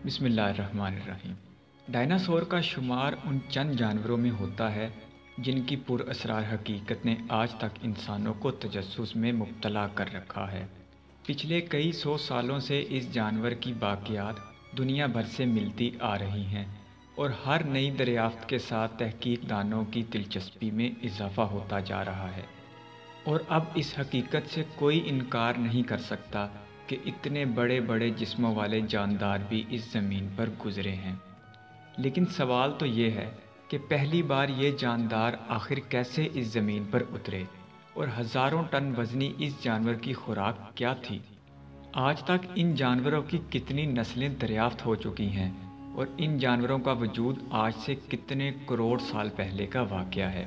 बिस्मिल्लाहिर्रहमानिर्रहीम। डायनासोर का शुमार उन चंद जानवरों में होता है जिनकी पुरअसरार हकीकत ने आज तक इंसानों को तजस्सुस में मुब्तला कर रखा है। पिछले कई सौ सालों से इस जानवर की बाक़ियात दुनिया भर से मिलती आ रही हैं और हर नई दरियाफ्त के साथ तहकीक दानों की दिलचस्पी में इजाफ़ा होता जा रहा है। और अब इस हकीकत से कोई इनकार नहीं कर सकता कि इतने बड़े बड़े जिस्मों वाले जानदार भी इस ज़मीन पर गुज़रे हैं। लेकिन सवाल तो ये है कि पहली बार ये जानदार आखिर कैसे इस ज़मीन पर उतरे और हज़ारों टन वज़नी इस जानवर की खुराक क्या थी। आज तक इन जानवरों की कितनी नस्लें दरियाफ्त हो चुकी हैं और इन जानवरों का वजूद आज से कितने करोड़ साल पहले का वाक़या है।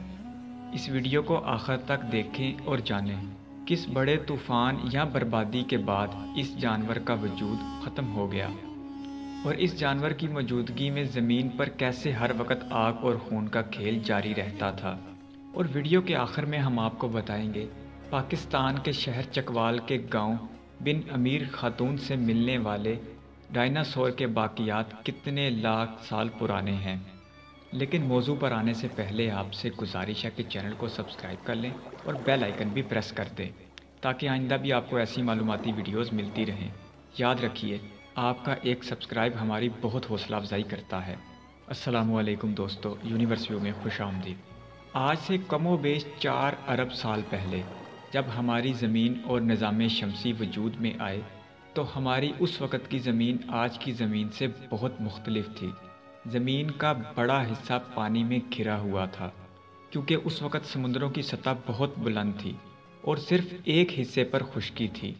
इस वीडियो को आखिर तक देखें और जानें किस बड़े तूफ़ान या बर्बादी के बाद इस जानवर का वजूद ख़त्म हो गया और इस जानवर की मौजूदगी में ज़मीन पर कैसे हर वक्त आग और खून का खेल जारी रहता था। और वीडियो के आखिर में हम आपको बताएंगे पाकिस्तान के शहर चकवाल के गांव बिन अमीर खातून से मिलने वाले डायनासोर के बाक़ियात कितने लाख साल पुराने हैं। लेकिन मौजू पर आने से पहले आपसे गुजारिश है कि चैनल को सब्सक्राइब कर लें और बेल आइकन भी प्रेस कर दें ताकि आइंदा भी आपको ऐसी मालूमाती वीडियोस मिलती रहें। याद रखिए, आपका एक सब्सक्राइब हमारी बहुत हौसला अफजाई करता है। अस्सलामुअलैकुम दोस्तों, यूनिवर्स व्यू में खुश आमदीद। आज से कमोबेश 4 अरब साल पहले जब हमारी ज़मीन और निज़ाम शमसी वजूद में आए तो हमारी उस वक़्त की ज़मीन आज की ज़मीन से बहुत मुख्तलिफ थी। ज़मीन का बड़ा हिस्सा पानी में घिरा हुआ था क्योंकि उस वक़्त समुद्रों की सतह बहुत बुलंद थी और सिर्फ एक हिस्से पर खुश्की थी।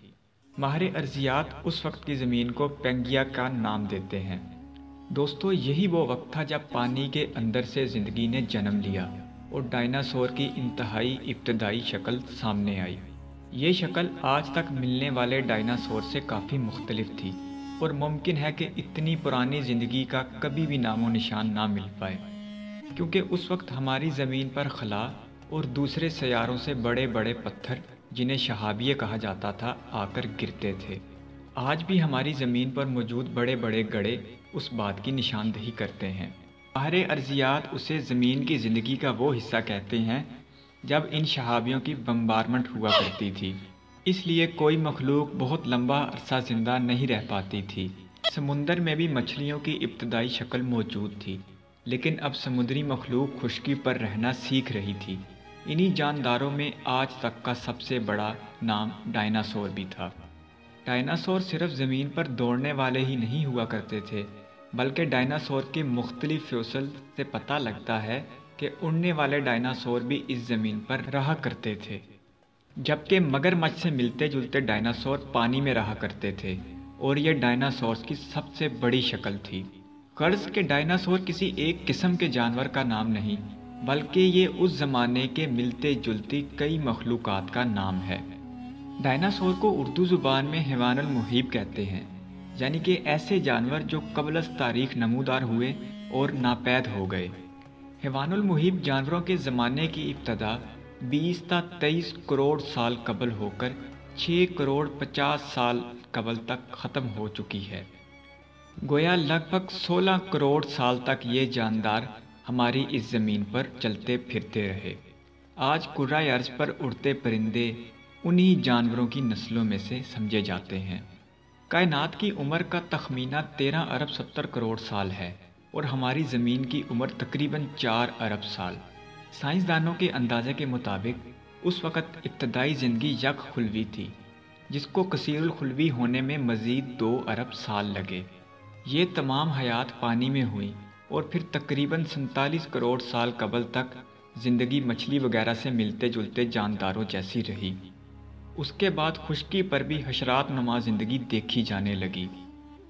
माहिर अर्ज़ियात उस वक़्त की ज़मीन को पेंगिया का नाम देते हैं। दोस्तों, यही वो वक्त था जब पानी के अंदर से ज़िंदगी ने जन्म लिया और डायनासोर की इंतहाई इब्तदाई शक्ल सामने आई। ये शक्ल आज तक मिलने वाले डायनासोर से काफ़ी मुख्तलिफ थी और मुमकिन है कि इतनी पुरानी ज़िंदगी का कभी भी नामो निशान ना मिल पाए क्योंकि उस वक्त हमारी ज़मीन पर खला और दूसरे सैयारों से बड़े बड़े पत्थर, जिन्हें शहाबिये कहा जाता था, आकर गिरते थे। आज भी हमारी ज़मीन पर मौजूद बड़े बड़े गड्ढे उस बात की निशानदही करते हैं। माहिर अर्ज़ियात उसे ज़मीन की ज़िंदगी का वो हिस्सा कहते हैं जब इन शहाबियों की बम्बारमेंट हुआ करती थी, इसलिए कोई मखलूक बहुत लंबा अरसा ज़िंदा नहीं रह पाती थी। समुंदर में भी मछलियों की इब्तदाई शक्ल मौजूद थी, लेकिन अब समुद्री मखलूक खुश्की पर रहना सीख रही थी। इन्हीं जानदारों में आज तक का सबसे बड़ा नाम डायनासोर भी था। डायनासोर सिर्फ ज़मीन पर दौड़ने वाले ही नहीं हुआ करते थे, बल्कि डायनासोर के मुख्तलिफ फॉसिल से पता लगता है कि उड़ने वाले डायनासोर भी इस ज़मीन पर रहा करते थे, जबकि मगरमच्छ से मिलते जुलते डायनासोर पानी में रहा करते थे और यह डायनासोर्स की सबसे बड़ी शक्ल थी। कर्ज़ के डायनासोर किसी एक किस्म के जानवर का नाम नहीं, बल्कि ये उस ज़माने के मिलते जुलती कई मखलूक़ात का नाम है। डायनासोर को उर्दू ज़ुबान में हैवानुल मुहीब कहते हैं, यानी कि ऐसे जानवर जो क़ब्ल तारीख़ नमूदार हुए और नापैद हो गए। हैवानुल मुहीब जानवरों के ज़माने की इब्तदा 20 ता 23 करोड़ साल कबल होकर 6 करोड़ 50 साल कबल तक ख़त्म हो चुकी है। गोया लगभग 16 करोड़ साल तक ये जानदार हमारी इस ज़मीन पर चलते फिरते रहे। आज कुर्रा अर्ज़ पर उड़ते परिंदे उन्हीं जानवरों की नस्लों में से समझे जाते हैं। कायनात की उम्र का तखमीना 13 अरब 70 करोड़ साल है और हमारी ज़मीन की उम्र तकरीबन 4 अरब साल। साइंसदानों के अंदाजे के मुताबिक उस वक़्त इब्तदाई ज़िंदगी यक खुलवी थी, जिसको कसीरुल खुलवी होने में मज़ीद 2 अरब साल लगे। ये तमाम हयात पानी में हुई और फिर तकरीबन 47 करोड़ साल कबल तक ज़िंदगी मछली वगैरह से मिलते जुलते जानदारों जैसी रही। उसके बाद खुश्की पर भी हशरात नुमा ज़िंदगी देखी जाने लगी,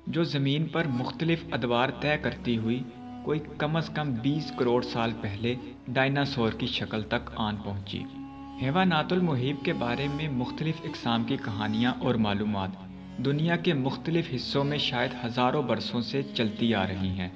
जो ज़मीन पर मुख्तलिफ अदवार तय करती हुई कोई कम अज़ कम 20 करोड़ साल पहले डायनासोर की शक्ल तक आन पहुँची। हैवानातुल मुहीब के बारे में मुख्तलिफ इक़साम की कहानियाँ और मालूमात दुनिया के मुख्तलिफ हिस्सों में शायद हज़ारों बरसों से चलती आ रही हैं।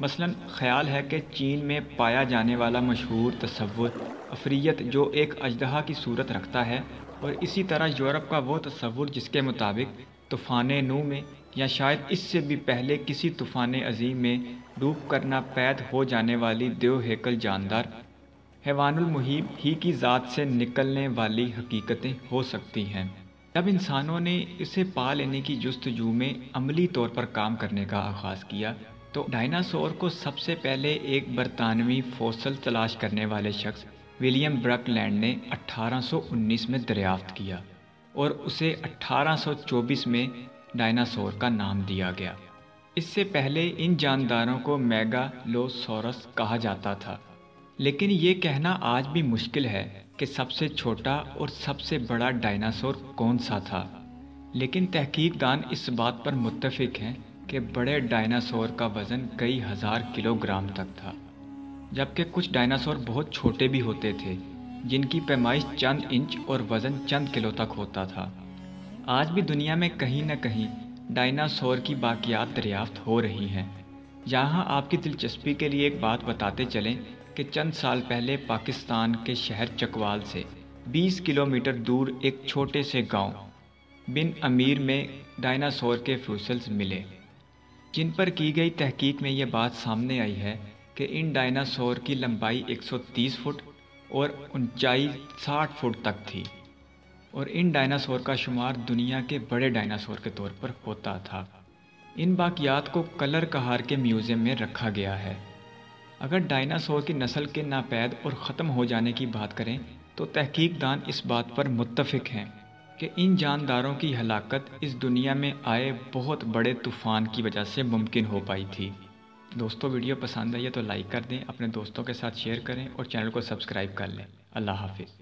मसलन ख़याल है कि चीन में पाया जाने वाला मशहूर तसव्वुर अफ़रीयत जो एक अजदहा की सूरत रखता है, और इसी तरह यूरोप का वो तसव्वुर जिसके मुताबिक तूफ़ान नूह में یا شاید اس سے بھی پہلے کسی طوفان عظیم میں ڈوب کر ناپید ہو جانے والی دیو ہیکل جاندار حیوان المحیب ہی کی ذات سے نکلنے والی حقیقتیں ہو سکتی ہیں۔ جب انسانوں نے اسے پا لینے کی جستجو میں عملی طور پر کام کرنے کا آغاز کیا تو ڈائناسور کو سب سے پہلے ایک برطانوی فوسل تلاش کرنے والے شخص ولیم برک لینڈ نے 1819 میں دریافت کیا اور اسے 1824 میں ڈائناسور کا نام دیا گیا۔ اس سے پہلے ان جانداروں کو میگالوسورس کہا جاتا تھا، لیکن یہ کہنا آج بھی مشکل ہے کہ سب سے چھوٹا اور سب سے بڑا ڈائناسور کون سا تھا، لیکن تحقیق دان اس بات پر متفق ہیں کہ بڑے ڈائناسور کا وزن کئی ہزار کلو گرام تک تھا، جبکہ کچھ ڈائناسور بہت چھوٹے بھی ہوتے تھے جن کی پیمائش چند انچ اور وزن چند کلو تک ہوتا تھا۔ آج بھی دنیا میں کہیں نہ کہیں ڈائناسور کی باقیات دریافت ہو رہی ہیں۔ یہاں آپ کی دلچسپی کے لیے ایک بات بتاتے چلیں کہ چند سال پہلے پاکستان کے شہر چکوال سے 20 کلومیٹر دور ایک چھوٹے سے گاؤں بن امیر میں ڈائناسور کے فوسلز ملے، جن پر کی گئی تحقیق میں یہ بات سامنے آئی ہے کہ ان ڈائناسور کی لمبائی 130 فٹ اور اونچائی 60 فٹ تک تھی، اور ان ڈائناسور کا شمار دنیا کے بڑے ڈائناسور کے طور پر ہوتا تھا۔ ان باقیات کو کلر کہار کے میوزیم میں رکھا گیا ہے۔ اگر ڈائناسور کی نسل کے ناپید اور ختم ہو جانے کی بات کریں تو تحقیق دان اس بات پر متفق ہیں کہ ان جانداروں کی ہلاکت اس دنیا میں آئے بہت بڑے طوفان کی وجہ سے ممکن ہو پائی تھی۔ دوستو، ویڈیو پسند آئی ہے تو لائک کر دیں، اپنے دوستوں کے ساتھ شیئر کریں اور چینل کو سبسکرائب کر لیں۔ اللہ حافظ۔